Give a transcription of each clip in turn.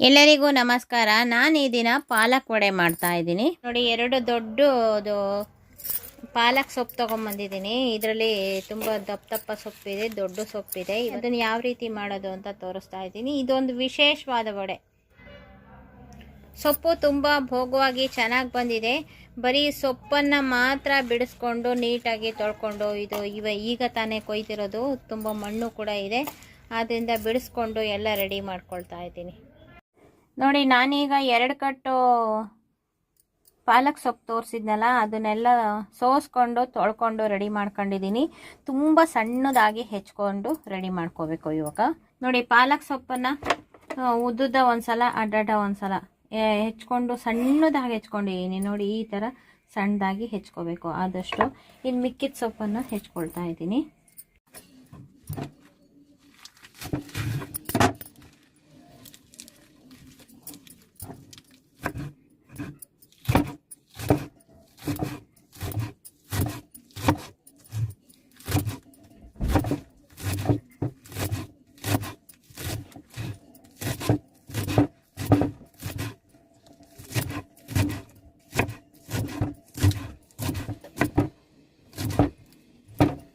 ಎಲ್ಲರಿಗೂ ನಮಸ್ಕಾರ. ನಾನು ಈ ದಿನ ಪಾಲಕ್ ವಡೆ ಮಾಡ್ತಾ ಇದ್ದೀನಿ. ನೋಡಿ, ಎರಡು ದೊಡ್ಡದು ಪಾಲಕ್ ಸೊಪ್ಪು ತೊಗೊಂಬಂದಿದ್ದೀನಿ. ಇದರಲ್ಲಿ ತುಂಬ ದಪ್ಪ ಸೊಪ್ಪಿದೆ, ದೊಡ್ಡ ಸೊಪ್ಪಿದೆ. ಇದನ್ನು ಯಾವ ರೀತಿ ಮಾಡೋದು ಅಂತ ತೋರಿಸ್ತಾ ಇದ್ದೀನಿ. ಇದೊಂದು ವಿಶೇಷವಾದ ವಡೆ. ಸೊಪ್ಪು ತುಂಬ ಭೋಗವಾಗಿ ಚೆನ್ನಾಗಿ ಬಂದಿದೆ. ಬರೀ ಸೊಪ್ಪನ್ನು ಮಾತ್ರ ಬಿಡಿಸ್ಕೊಂಡು ನೀಟಾಗಿ ತೊಳ್ಕೊಂಡು, ಈಗ ತಾನೇ ಕೊಯ್ತಿರೋದು, ತುಂಬ ಮಣ್ಣು ಕೂಡ ಇದೆ. ಆದ್ದರಿಂದ ಬಿಡಿಸ್ಕೊಂಡು ಎಲ್ಲ ರೆಡಿ ಮಾಡ್ಕೊಳ್ತಾ ಇದ್ದೀನಿ. ನೋಡಿ, ನಾನೀಗ 2 ಕಟ್ಟು ಪಾಲಕ್ ಸೊಪ್ಪು ತೋರಿಸಿದ್ನಲ್ಲ, ಅದನ್ನೆಲ್ಲ ಸೋಸ್ಕೊಂಡು ತೊಳ್ಕೊಂಡು ರೆಡಿ ಮಾಡ್ಕೊಂಡಿದ್ದೀನಿ. ತುಂಬ ಸಣ್ಣದಾಗಿ ಹೆಚ್ಕೊಂಡು ರೆಡಿ ಮಾಡ್ಕೋಬೇಕು. ಇವಾಗ ನೋಡಿ, ಪಾಲಕ್ ಸೊಪ್ಪನ್ನು ಉದ್ದುದ್ದ ಒಂದ್ಸಲ, ಅಡ್ಡಡ್ಡ ಒಂದ್ಸಲ ಹೆಚ್ಕೊಂಡು ಸಣ್ಣದಾಗಿ ಹೆಚ್ಕೊಂಡಿದ್ದೀನಿ. ನೋಡಿ, ಈ ಥರ ಸಣ್ಣದಾಗಿ ಹೆಚ್ಕೋಬೇಕು ಆದಷ್ಟು. ಇನ್ನು ಮಿಕ್ಕಿದ ಸೊಪ್ಪನ್ನು ಹೆಚ್ಕೊಳ್ತಾ ಇದ್ದೀನಿ.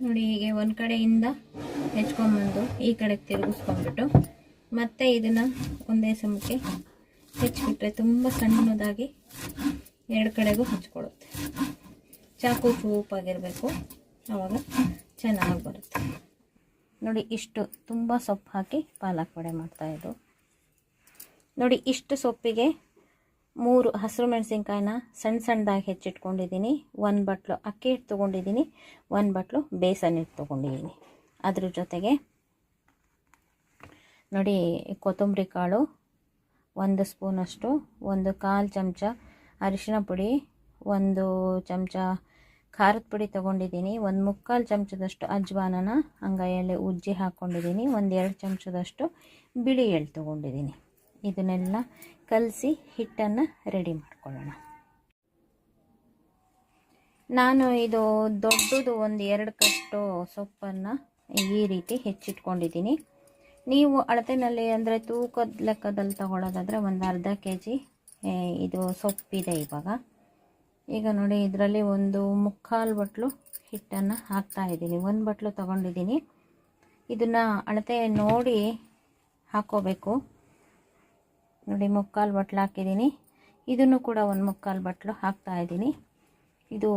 ನೋಡಿ, ಹೀಗೆ ಒಂದು ಕಡೆಯಿಂದ ಹೆಚ್ಕೊಂಡ್ಬಂದು ಈ ಕಡೆಗೆ ತಿರುಗಿಸ್ಕೊಂಡ್ಬಿಟ್ಟು ಮತ್ತೆ ಇದನ್ನು ಒಂದೇ ಸಮಕ್ಕೆ ಹೆಚ್ಚಿಬಿಟ್ರೆ ತುಂಬ ಸಣ್ಣದಾಗಿ 2 ಕಡೆಗೂ ಹಚ್ಕೊಳ್ಳುತ್ತೆ. ಚಾಕು ಚೂಪಾಗಿರಬೇಕು, ಆವಾಗ ಚೆನ್ನಾಗಿ ಬರುತ್ತೆ. ನೋಡಿ, ಇಷ್ಟು ತುಂಬ ಸೊಪ್ಪು ಹಾಕಿ ಪಾಲಕ್ ವಡೆ ಮಾಡ್ತಾಯಿದ್ದು. ನೋಡಿ, ಇಷ್ಟು ಸೊಪ್ಪಿಗೆ 3 ಹಸಿರು ಮೆಣಸಿನ್ಕಾಯಿನ ಸಣ್ಣದಾಗಿ ಹೆಚ್ಚಿಟ್ಕೊಂಡಿದ್ದೀನಿ. 1 ಬಟ್ಲು ಅಕ್ಕಿ ಹಿಟ್ಟು ತೊಗೊಂಡಿದ್ದೀನಿ, 1 ಬಟ್ಲು ಬೇಸನ್ ಹಿಟ್ಟು ತೊಗೊಂಡಿದ್ದೀನಿ. ಅದ್ರ ಜೊತೆಗೆ ನೋಡಿ, ಕೊತ್ತಂಬರಿ ಕಾಳು 1 ಸ್ಪೂನಷ್ಟು, 1/4 ಚಮಚ ಅರಿಶಿನ ಪುಡಿ, 1 ಚಮಚ ಖಾರದ ಪುಡಿ ತೊಗೊಂಡಿದ್ದೀನಿ, 1/3 ಚಮಚದಷ್ಟು ಅಜ್ವಾನನ ಅಂಗೈಯಲ್ಲಿ ಉಜ್ಜಿ ಹಾಕ್ಕೊಂಡಿದ್ದೀನಿ, 1-2 ಚಮಚದಷ್ಟು ಬಿಳಿ ಎಳ್ಳು ತೊಗೊಂಡಿದ್ದೀನಿ. ಇದನ್ನೆಲ್ಲ ಕಲಸಿ ಹಿಟ್ಟನ್ನು ರೆಡಿ ಮಾಡ್ಕೊಳ್ಳೋಣ. ನಾನು ಇದು ದೊಡ್ಡದು 1-2 ಕಟ್ಟು ಸೊಪ್ಪನ್ನು ಈ ರೀತಿ ಹೆಚ್ಚಿಟ್ಕೊಂಡಿದ್ದೀನಿ. ನೀವು ಅಳತೆನಲ್ಲಿ ಅಂದರೆ ತೂಕದ ಲೆಕ್ಕದಲ್ಲಿ ತಗೊಳ್ಳೋದಾದರೆ 1/2 kg ಇದು ಸೊಪ್ಪಿದೆ ಈಗ ನೋಡಿ, ಇದರಲ್ಲಿ 1/4 ಬಟ್ಲು ಹಿಟ್ಟನ್ನು ಹಾಕ್ತಾಯಿದ್ದೀನಿ. 1 ಬಟ್ಲು ತೊಗೊಂಡಿದ್ದೀನಿ. ಇದನ್ನು ಅಳತೆ ನೋಡಿ ಹಾಕ್ಕೋಬೇಕು. ನೋಡಿ, 3/4 ಬಟ್ಲು ಹಾಕಿದ್ದೀನಿ. ಇದನ್ನು ಕೂಡ 1/3 ಬಟ್ಲು ಹಾಕ್ತಾಯಿದ್ದೀನಿ. ಇದು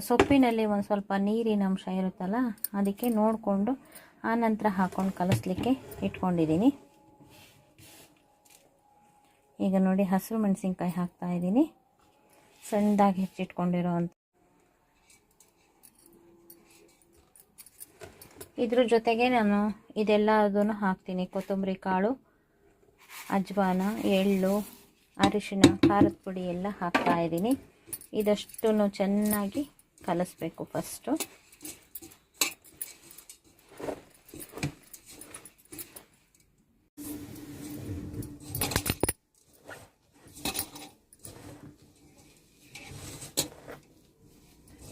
ಸೊಪ್ಪಿನಲ್ಲಿ ಒಂದು ಸ್ವಲ್ಪ ನೀರಿನ ಅಂಶ ಇರುತ್ತಲ್ಲ, ಅದಕ್ಕೆ ನೋಡಿಕೊಂಡು ಆನಂತರ ಹಾಕ್ಕೊಂಡು ಕಲಿಸ್ಲಿಕ್ಕೆ ಇಟ್ಕೊಂಡಿದ್ದೀನಿ. ಈಗ ನೋಡಿ, ಹಸಿರು ಮೆಣಸಿನ್ಕಾಯಿ ಹಾಕ್ತಾಯಿದ್ದೀನಿ, ಸಣ್ಣದಾಗಿ ಹೆಚ್ಚಿಟ್ಕೊಂಡಿರೋ ಅಂಥ. ಇದ್ರ ಜೊತೆಗೆ ನಾನು ಇದೆಲ್ಲದನ್ನು ಹಾಕ್ತೀನಿ. ಕೊತ್ತಂಬರಿ ಕಾಳು, ಅಜ್ವಾನ, ಎಳ್ಳು, ಅರಿಶಿನ, ಖಾರದ ಪುಡಿ ಎಲ್ಲ ಹಾಕ್ತಾಯಿದ್ದೀನಿ. ಇದಷ್ಟನ್ನು ಚೆನ್ನಾಗಿ ಕಲಿಸ್ಬೇಕು ಫಸ್ಟು.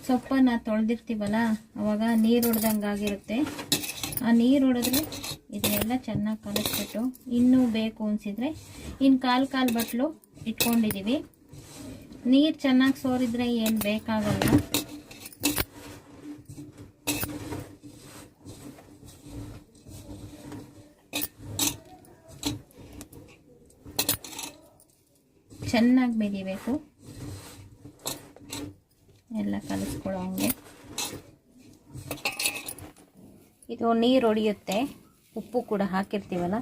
ಸೊಪ್ಪನ್ನು ತೊಳೆದಿರ್ತೀವಲ್ಲ, ಅವಾಗ ನೀರು ಹೊಡೆದಂಗೆ ಆಗಿರುತ್ತೆ. ಆ ನೀರು ಹೊಡೆದ್ರೆ ಇದನ್ನೆಲ್ಲ ಚೆನ್ನಾಗಿ ಕಲಿಸ್ಬಿಟ್ಟು, ಇನ್ನೂ ಬೇಕು ಅನಿಸಿದರೆ ಇನ್ನು ಕಾಲು ಬಟ್ಲು ಇಟ್ಕೊಂಡಿದ್ದೀವಿ. ನೀರು ಚೆನ್ನಾಗಿ ಸೋರಿದ್ರೆ ಏನು ಬೇಕಾಗಲ್ಲ. ಚೆನ್ನಾಗಿ ಬೇಯಬೇಕು, ಎಲ್ಲ ಕಲಿಸ್ಕೊಳ್ಳೋ ಹಂಗೆ. ಇದು ನೀರು ಹೊಡೆಯುತ್ತೆ, ಉಪ್ಪು ಕೂಡ ಹಾಕಿರ್ತೀವಲ್ಲ,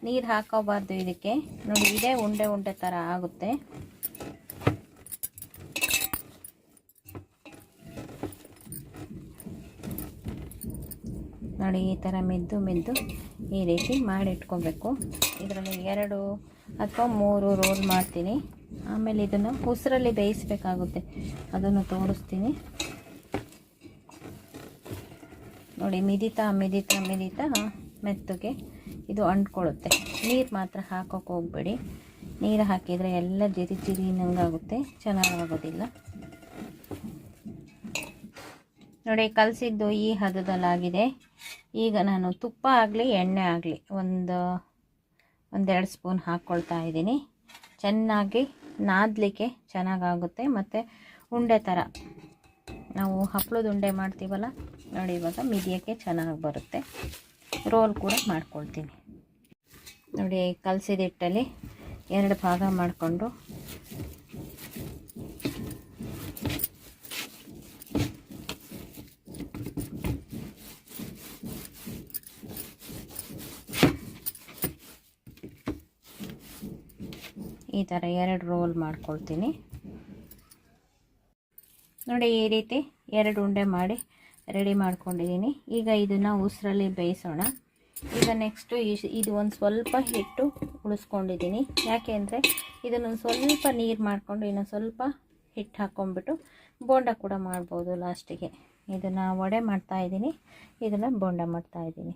ನೀರು ಹಾಕೋಬಾರ್ದು ಇದಕ್ಕೆ. ನೋಡಿ, ಇದೇ ಉಂಡೆ ಥರ ಆಗುತ್ತೆ. ನೋಡಿ, ಈ ಥರ ಮೆದ್ದು ಈ ರೀತಿ ಮಾಡಿ ಇಟ್ಕೊಬೇಕು. ಇದರಲ್ಲಿ 2 ಅಥವಾ 3 ರೋಲ್ ಮಾಡ್ತೀನಿ. ಆಮೇಲೆ ಇದನ್ನು ಉಸಿರಲ್ಲಿ ಬೇಯಿಸಬೇಕಾಗುತ್ತೆ, ಅದನ್ನು ತೋರಿಸ್ತೀನಿ. ನೋಡಿ, ಮಿದಿತಾ ಮೆತ್ತಗೆ ಇದು ಅಂಟ್ಕೊಳ್ಳುತ್ತೆ. ನೀರು ಮಾತ್ರ ಹಾಕೋಕೆ ಹೋಗಬೇಡಿ. ನೀರು ಹಾಕಿದರೆ ಎಲ್ಲ ಜಿರಿ ನಂಗಾಗುತ್ತೆ, ಚೆನ್ನಾಗಾಗೋದಿಲ್ಲ. ನೋಡಿ, ಕಲಸಿದ್ದು ಈ ಹದದಲ್ಲಾಗಿದೆ. ಈಗ ನಾನು ತುಪ್ಪ ಆಗಲಿ ಎಣ್ಣೆ ಆಗಲಿ ಒಂದು ಒಂದೆರಡು ಸ್ಪೂನ್ ಹಾಕ್ಕೊಳ್ತಾ ಇದ್ದೀನಿ. ಚೆನ್ನಾಗಿ ನಾದಲಿಕ್ಕೆ ಚೆನ್ನಾಗಾಗುತ್ತೆ ಮತ್ತು ಉಂಡೆ ಥರ ನಾವು ಹಪ್ಪಳದ ಉಂಡೆ ಮಾಡ್ತೀವಲ್ಲ ನೋಡಿ, ಇವಾಗ ಮಿದಿಯೋಕ್ಕೆ ಚೆನ್ನಾಗಿ ಬರುತ್ತೆ. ರೋಲ್ ಕೂಡ ಮಾಡ್ಕೊಳ್ತೀನಿ ನೋಡಿ. ಕಲಸಿದ ಹಿಟ್ಟಲ್ಲಿ 2 ಭಾಗ ಮಾಡಿಕೊಂಡು ಈ ಥರ 2 ರೋಲ್ ಮಾಡ್ಕೊಳ್ತೀನಿ ನೋಡಿ. ಈ ರೀತಿ 2 ಉಂಡೆ ಮಾಡಿ ರೆಡಿ ಮಾಡ್ಕೊಂಡಿದ್ದೀನಿ. ಈಗ ಇದನ್ನು ಉಸಿರಲ್ಲಿ ಬೇಯಿಸೋಣ. ಈಗ ನೆಕ್ಸ್ಟು ಇದು ಒಂದು ಸ್ವಲ್ಪ ಹಿಟ್ಟು ಉಳಿಸ್ಕೊಂಡಿದ್ದೀನಿ. ಯಾಕೆ ಅಂದರೆ ಇದನ್ನೊಂದು ಸ್ವಲ್ಪ ನೀರು ಮಾಡಿಕೊಂಡು ಇನ್ನೊಂದು ಸ್ವಲ್ಪ ಹಿಟ್ಟು ಹಾಕ್ಕೊಂಡ್ಬಿಟ್ಟು ಬೋಂಡ ಕೂಡ ಮಾಡ್ಬೋದು ಲಾಸ್ಟಿಗೆ. ಇದನ್ನು ವಡೆ ಮಾಡ್ತಾಯಿದ್ದೀನಿ, ಇದನ್ನು ಬೋಂಡ ಮಾಡ್ತಾಯಿದ್ದೀನಿ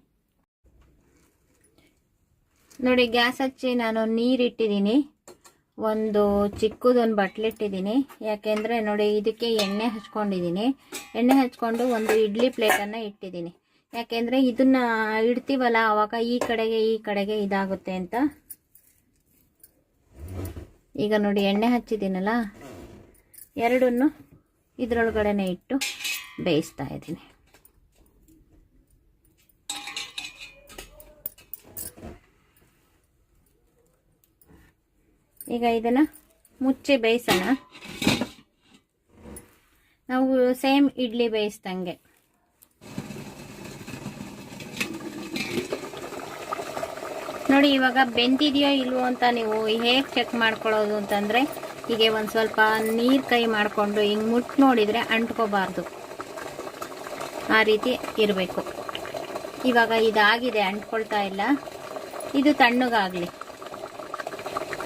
ನೋಡಿ. ಗ್ಯಾಸ್ ಹಚ್ಚಿ ನಾನು ನೀರಿಟ್ಟಿದ್ದೀನಿ. ಒಂದು ಚಿಕ್ಕದೊಂದು ಬಟ್ಲಿಟ್ಟಿದ್ದೀನಿ. ಯಾಕೆಂದರೆ ನೋಡಿ ಇದಕ್ಕೆ ಎಣ್ಣೆ ಹಚ್ಕೊಂಡಿದ್ದೀನಿ. ಎಣ್ಣೆ ಹಚ್ಕೊಂಡು ಒಂದು ಇಡ್ಲಿ ಪ್ಲೇಟನ್ನು ಇಟ್ಟಿದ್ದೀನಿ. ಯಾಕೆಂದರೆ ಇದನ್ನು ಇಡ್ತೀವಲ್ಲ ಆವಾಗ ಈ ಕಡೆಗೆ ಇದಾಗುತ್ತೆ ಅಂತ. ಈಗ ನೋಡಿ ಎಣ್ಣೆ ಹಚ್ಚಿದ್ದೀನಲ್ಲ, 2 ಇದರೊಳಗಡೆನೆ ಇಟ್ಟು ಬೇಯಿಸ್ತಾ ಇದ್ದೀನಿ. ಈಗ ಇದನ್ನು ಮುಚ್ಚಿ ಬೇಯಿಸೋಣ. ನಾವು ಸೇಮ್ ಇಡ್ಲಿ ಬೇಯಿಸ್ದಂಗೆ. ನೋಡಿ ಇವಾಗ ಬೆಂದಿದೆಯೋ ಇಲ್ವೋ ಅಂತ ನೀವು ಹೇಗೆ ಚೆಕ್ ಮಾಡ್ಕೊಳ್ಳೋದು ಅಂತಂದರೆ, ಹೀಗೆ ಒಂದು ಸ್ವಲ್ಪ ನೀರು ಕೈ ಮಾಡಿಕೊಂಡು ಹಿಂಗೆ ಮುಟ್ಟು ನೋಡಿದರೆ ಅಂಟ್ಕೋಬಾರ್ದು, ಆ ರೀತಿ ಇರಬೇಕು. ಇವಾಗ ಇದಾಗಿದೆ, ಅಂಟ್ಕೊಳ್ತಾ ಇಲ್ಲ. ಇದು ತಣ್ಣಗಾಗಲಿ.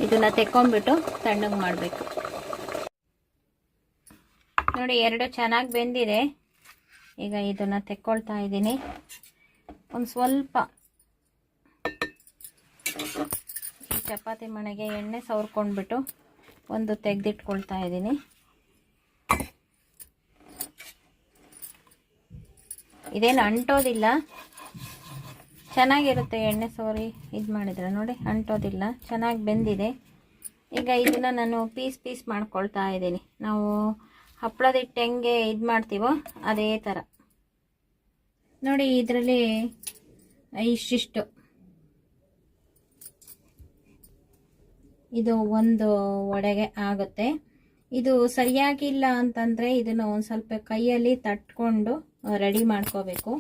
ಇದನ್ನು ತೆಕ್ಕೊಂಡ್ಬಿಟ್ಟು ತಣ್ಣಗೆ ಮಾಡಬೇಕು ನೋಡಿ. 2 ಚೆನ್ನಾಗಿ ಬೆಂದಿದೆ. ಈಗ ಇದನ್ನು ತೆಕ್ಕೊಳ್ತಾ ಇದ್ದೀನಿ. ಒಂದು ಸ್ವಲ್ಪ ಈ ಚಪಾತಿ ಮಣೆಗೆ ಎಣ್ಣೆ ಸವರ್ಕೊಂಡ್ಬಿಟ್ಟು ಒಂದು ತೆಗೆದಿಟ್ಕೊಳ್ತಾ ಇದ್ದೀನಿ. ಇದೇನು ಅಂಟೋದಿಲ್ಲ, ಚೆನ್ನಾಗಿರುತ್ತೆ. ಎಣ್ಣೆ ಸೋರಿ ಇದು ಮಾಡಿದರೆ ನೋಡಿ ಅಂಟೋದಿಲ್ಲ, ಚೆನ್ನಾಗಿ ಬೆಂದಿದೆ. ಈಗ ಇದನ್ನು ನಾನು ಪೀಸ್ ಮಾಡ್ಕೊಳ್ತಾ ಇದ್ದೀನಿ. ನಾವು ಹಪ್ಪಳದ ಹಿಟ್ಟು ಹೆಂಗೆ ಇದು ಮಾಡ್ತೀವೋ ಅದೇ ಥರ ನೋಡಿ. ಇದರಲ್ಲಿ ಇಷ್ಟಿಷ್ಟು ಇದು ಒಂದು ವಡೆಗೆ ಆಗುತ್ತೆ. ಇದು ಸರಿಯಾಗಿಲ್ಲ ಅಂತಂದರೆ ಇದನ್ನು ಒಂದು ಸ್ವಲ್ಪ ಕೈಯಲ್ಲಿ ತಟ್ಕೊಂಡು ರೆಡಿ ಮಾಡ್ಕೋಬೇಕು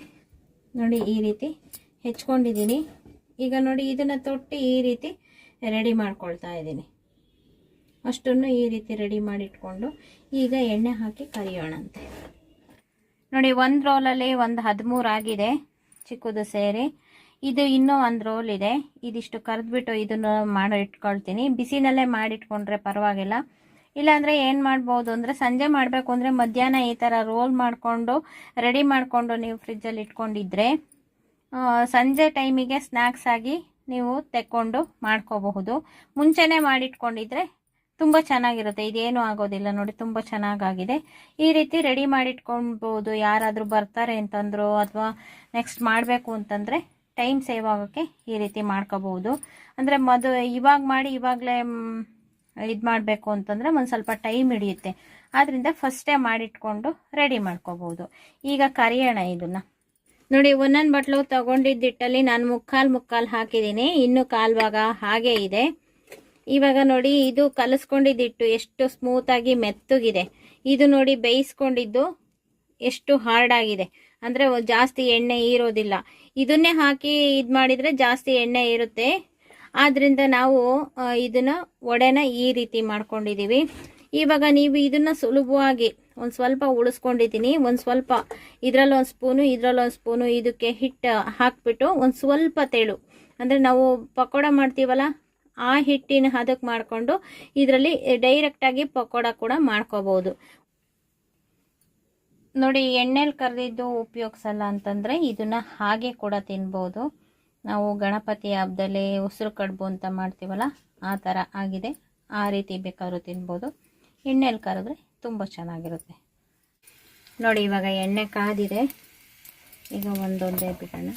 ನೋಡಿ. ಈ ರೀತಿ ಹೆಚ್ಕೊಂಡಿದ್ದೀನಿ. ಈಗ ನೋಡಿ ಇದನ್ನು ತೊಟ್ಟು ಈ ರೀತಿ ರೆಡಿ ಮಾಡ್ಕೊಳ್ತಾ ಇದ್ದೀನಿ. ಅಷ್ಟನ್ನು ಈ ರೀತಿ ರೆಡಿ ಮಾಡಿಟ್ಕೊಂಡು ಈಗ ಎಣ್ಣೆ ಹಾಕಿ ಕರಿಯೋಣಂತೆ ನೋಡಿ. ಒಂದು ರೋಲಲ್ಲಿ ಒಂದು 13 ಆಗಿದೆ ಚಿಕ್ಕದು ಸೇರಿ. ಇದು ಇನ್ನೂ ಒಂದು ರೋಲ್ ಇದೆ. ಇದಿಷ್ಟು ಕರೆದ್ಬಿಟ್ಟು ಇದನ್ನು ಮಾಡಿ ಇಟ್ಕೊಳ್ತೀನಿ. ಬಿಸಿನಲ್ಲೇ ಮಾಡಿಟ್ಕೊಂಡ್ರೆ ಪರವಾಗಿಲ್ಲ. ಇಲ್ಲಾಂದರೆ ಏನು ಮಾಡ್ಬೋದು ಅಂದರೆ, ಸಂಜೆ ಮಾಡಬೇಕು ಅಂದರೆ ಮಧ್ಯಾಹ್ನ ಈ ಥರ ರೋಲ್ ಮಾಡಿಕೊಂಡು ರೆಡಿ ಮಾಡಿಕೊಂಡು ನೀವು ಫ್ರಿಜ್ಜಲ್ಲಿ ಇಟ್ಕೊಂಡಿದ್ರೆ ಸಂಜೆ ಟೈಮಿಗೆ ಸ್ನ್ಯಾಕ್ಸ್ ಆಗಿ ನೀವು ತೆಕ್ಕೊಂಡು ಮಾಡ್ಕೋಬಹುದು. ಮುಂಚೆನೇ ಮಾಡಿಟ್ಕೊಂಡಿದ್ರೆ ತುಂಬ ಚೆನ್ನಾಗಿರುತ್ತೆ. ಇದೇನು ಆಗೋದಿಲ್ಲ ನೋಡಿ, ತುಂಬ ಚೆನ್ನಾಗಾಗಿದೆ. ಈ ರೀತಿ ರೆಡಿ ಮಾಡಿಟ್ಕೊಳ್ಬೋದು. ಯಾರಾದರೂ ಬರ್ತಾರೆ ಅಂತಂದ್ರು ಅಥವಾ ನೆಕ್ಸ್ಟ್ ಮಾಡಬೇಕು ಅಂತಂದರೆ ಟೈಮ್ ಸೇವ್ ಆಗೋಕ್ಕೆ ಈ ರೀತಿ ಮಾಡ್ಕೋಬಹುದು. ಅಂದರೆ ಇವಾಗ ಮಾಡಿ ಇವಾಗಲೇ ಇದು ಮಾಡಬೇಕು ಅಂತಂದರೆ ಒಂದು ಸ್ವಲ್ಪ ಟೈಮ್ ಹಿಡಿಯುತ್ತೆ. ಆದ್ದರಿಂದ ಫಸ್ಟೇ ಮಾಡಿಟ್ಕೊಂಡು ರೆಡಿ ಮಾಡ್ಕೋಬಹುದು. ಈಗ ಕರಿಯೋಣ ಇದನ್ನು ನೋಡಿ. ಒಂದೊಂದು ಬಟ್ಲು ತೊಗೊಂಡಿದ್ದಿಟ್ಟಲ್ಲಿ ನಾನು ಮುಕ್ಕಾಲು ಹಾಕಿದ್ದೀನಿ. ಇನ್ನು 1/4 ಭಾಗ ಹಾಗೆ ಇದೆ. ಇವಾಗ ನೋಡಿ ಇದು ಕಲಿಸ್ಕೊಂಡಿದ್ದಿಟ್ಟು ಎಷ್ಟು ಸ್ಮೂತಾಗಿ ಮೆತ್ತಗಿದೆ. ಇದು ನೋಡಿ ಬೇಯಿಸ್ಕೊಂಡಿದ್ದು ಎಷ್ಟು ಹಾರ್ಡ್ ಆಗಿದೆ. ಅಂದರೆ ಜಾಸ್ತಿ ಎಣ್ಣೆ ಇರೋದಿಲ್ಲ. ಇದನ್ನೇ ಹಾಕಿ ಇದು ಮಾಡಿದರೆ ಜಾಸ್ತಿ ಎಣ್ಣೆ ಇರುತ್ತೆ. ಆದ್ದರಿಂದ ನಾವು ಇದನ್ನು ವಡೆನ ಈ ರೀತಿ ಮಾಡ್ಕೊಂಡಿದ್ದೀವಿ. ಇವಾಗ ನೀವು ಇದನ್ನು ಸುಲಭವಾಗಿ ಒಂದು ಸ್ವಲ್ಪ ಉಳಿಸ್ಕೊಂಡಿದ್ದೀನಿ. ಒಂದು ಸ್ವಲ್ಪ ಇದರಲ್ಲೊಂದು ಸ್ಪೂನು ಇದರಲ್ಲೊಂದು ಸ್ಪೂನು ಇದಕ್ಕೆ ಹಿಟ್ಟು ಹಾಕಿಬಿಟ್ಟು ಒಂದು ಸ್ವಲ್ಪ ತೆಳು, ಅಂದರೆ ನಾವು ಪಕೋಡ ಮಾಡ್ತೀವಲ್ಲ ಆ ಹಿಟ್ಟಿನ ಹದಕ್ಕೆ ಮಾಡಿಕೊಂಡು ಇದರಲ್ಲಿ ಡೈರೆಕ್ಟಾಗಿ ಪಕೋಡ ಕೂಡ ಮಾಡ್ಕೋಬೋದು ನೋಡಿ. ಎಣ್ಣೆಲಿ ಕರೆದಿದ್ದು ಉಪಯೋಗಿಸಲ್ಲ ಅಂತಂದರೆ ಇದನ್ನು ಹಾಗೆ ಕೂಡ ತಿನ್ಬೋದು. ನಾವು ಗಣಪತಿ ಹಬ್ಬದಲ್ಲಿ ಉಸಿರು ಕಡುಬು ಅಂತ ಮಾಡ್ತೀವಲ್ಲ ಆ ಥರ ಆಗಿದೆ. ಆ ರೀತಿ ಬೇಕಾದ್ರೂ ತಿನ್ಬೋದು. ಎಣ್ಣೆಲಿ ಕರೆದ್ರೆ ತುಂಬ ಚೆನ್ನಾಗಿರುತ್ತೆ ನೋಡಿ. ಇವಾಗ ಎಣ್ಣೆ ಕಾದಿದೆ. ಈಗ ಒಂದೊಂದೇ ಬಿಡೋಣ.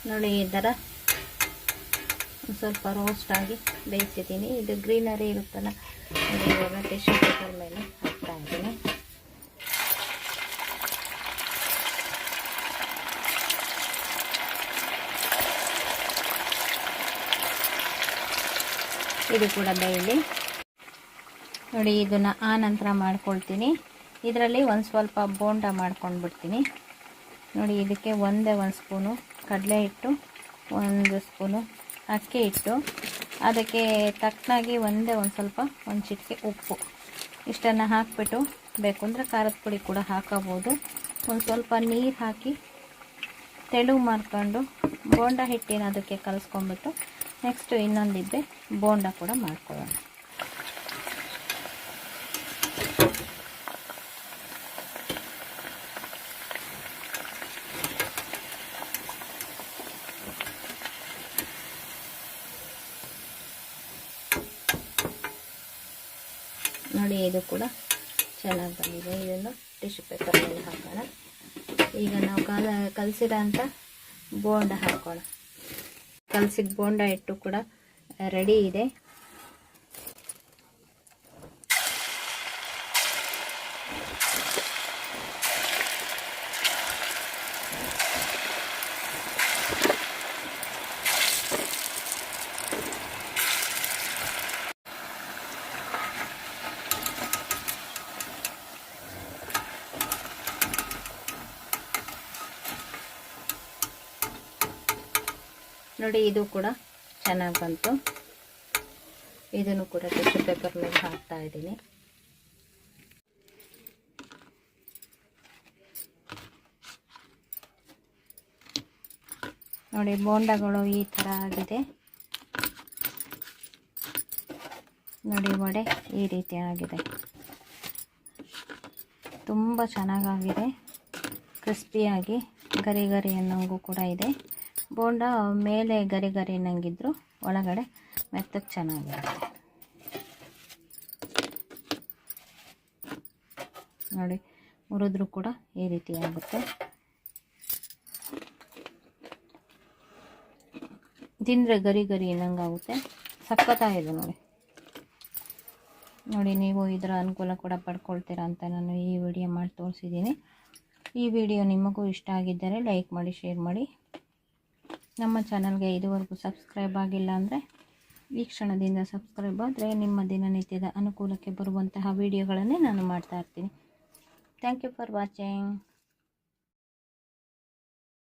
ನೋಡಿ ಈ ಥರ ಸ್ವಲ್ಪ ರೋಸ್ಟ್ ಆಗಿ ಬೇಯಿಸಿದ್ದೀನಿ. ಇದು ಗ್ರೀನರಿ ಇರುತ್ತಲ್ಲ, ನೋಡಿ ಇವಾಗ ಟಿಶ್ಯೂ ಪೇಪರ್ ಮೇಲೆ ಹಾಕ್ತಾ ಇದ್ದೀನಿ. ಇದು ಕೂಡ ಬೇಯಲಿ. ನೋಡಿ ಇದನ್ನು ಆ ನಂತರ ಮಾಡ್ಕೊಳ್ತೀನಿ. ಇದರಲ್ಲಿ ಒಂದು ಸ್ವಲ್ಪ ಬೋಂಡ ಮಾಡ್ಕೊಂಡು ಬಿಡ್ತೀನಿ. ನೋಡಿ ಇದಕ್ಕೆ ಒಂದು ಸ್ಪೂನು ಕಡಲೆ ಹಿಟ್ಟು, 1 ಸ್ಪೂನು ಅಕ್ಕಿ ಹಿಟ್ಟು, ಅದಕ್ಕೆ ತಕ್ಕನಾಗಿ ಒಂದು ಸ್ವಲ್ಪ ಚಿಟಿಕೆ ಉಪ್ಪು, ಇಷ್ಟನ್ನು ಹಾಕಿಬಿಟ್ಟು ಬೇಕು ಅಂದರೆ ಖಾರದ ಪುಡಿ ಕೂಡ ಹಾಕೋಬೋದು. ಒಂದು ಸ್ವಲ್ಪ ನೀರು ಹಾಕಿ ತೆಳು ಮಾಡ್ಕೊಂಡು ಬೋಂಡ ಹಿಟ್ಟಿನ ಅದಕ್ಕೆ ಕಲಿಸ್ಕೊಂಡ್ಬಿಟ್ಟು ನೆಕ್ಸ್ಟು ಇನ್ನೊಂದಿದ್ದೆ ಬೋಂಡ ಕೂಡ ಮಾಡ್ಕೊಳ್ಳೋಣ. ನೋಡಿ ಇದು ಕೂಡ ಚೆನ್ನಾಗಿ ಬಂದಿದೆ. ಇದನ್ನು ಟಿಶ್ಯೂ ಪೇಪರ್ ಮೇಲೆ ಹಾಕೋಣ. ಈಗ ನಾವು ಕಲಸಿರೋ ಅಂಥ ಬೋಂಡ ಹಾಕೋಣ. ಕಲಸಿದ ಬೋಂಡ ಹಿಟ್ಟು ಕೂಡ ರೆಡಿ ಇದೆ. ನೋಡಿ ಇದು ಕೂಡ ಚೆನ್ನಾಗಿ ಬಂತು. ಇದನ್ನು ಕೂಡ ಟಿಶ್ಯೂ ಪೇಪರ್ ಮೇಲೆ ಹಾಕ್ತಾ ಇದ್ದೀನಿ. ನೋಡಿ ಬೋಂಡಗಳು ಈ ಥರ ಆಗಿದೆ. ನೋಡಿ ವಡೆ ಈ ರೀತಿ ಆಗಿದೆ. ತುಂಬ ಚೆನ್ನಾಗಾಗಿದೆ, ಕ್ರಿಸ್ಪಿಯಾಗಿ ಗರಿ ಗರಿ ಅನ್ನೋಂಗೂ ಕೂಡ ಇದೆ. ಬೋಂಡ ಮೇಲೆ ಗರಿ ಗರಿ ಅನ್ನಂಗಿದ್ರು ಒಳಗಡೆ ಮೆತ್ತಗೆ ಚೆನ್ನಾಗಿರುತ್ತೆ. ನೋಡಿ ಮುರಿದ್ರು ಕೂಡ ಈ ರೀತಿ ಆಗುತ್ತೆ. ತಿಂದರೆ ಗರಿ ಗರಿ ಅನ್ನಂಗಾಗುತ್ತೆ. ಸಖತ್ತಾಗಿದೆ ನೋಡಿ. ನೋಡಿ ನೀವು ಇದರ ಅನುಕೂಲ ಕೂಡ ಪಡ್ಕೊಳ್ತೀರಾ ಅಂತ ನಾನು ಈ ವಿಡಿಯೋ ಮಾಡಿ ತೋರಿಸಿದ್ದೀನಿ. ಈ ವಿಡಿಯೋ ನಿಮಗೂ ಇಷ್ಟ ಆಗಿದ್ದರೆ ಲೈಕ್ ಮಾಡಿ, ಶೇರ್ ಮಾಡಿ. ನಮ್ಮ ಚಾನಲ್ಗೆ ಇದುವರೆಗೂ ಸಬ್ಸ್ಕ್ರೈಬ್ ಆಗಿಲ್ಲ ಅಂದರೆ ಈ ಕ್ಷಣದಿಂದ ಸಬ್ಸ್ಕ್ರೈಬ್ ಆದರೆ ನಿಮ್ಮ ದಿನನಿತ್ಯದ ಅನುಕೂಲಕ್ಕೆ ಬರುವಂತಹ ವಿಡಿಯೋಗಳನ್ನೇ ನಾನು ಮಾಡ್ತಾ ಇರ್ತೀನಿ. Thank you for watching.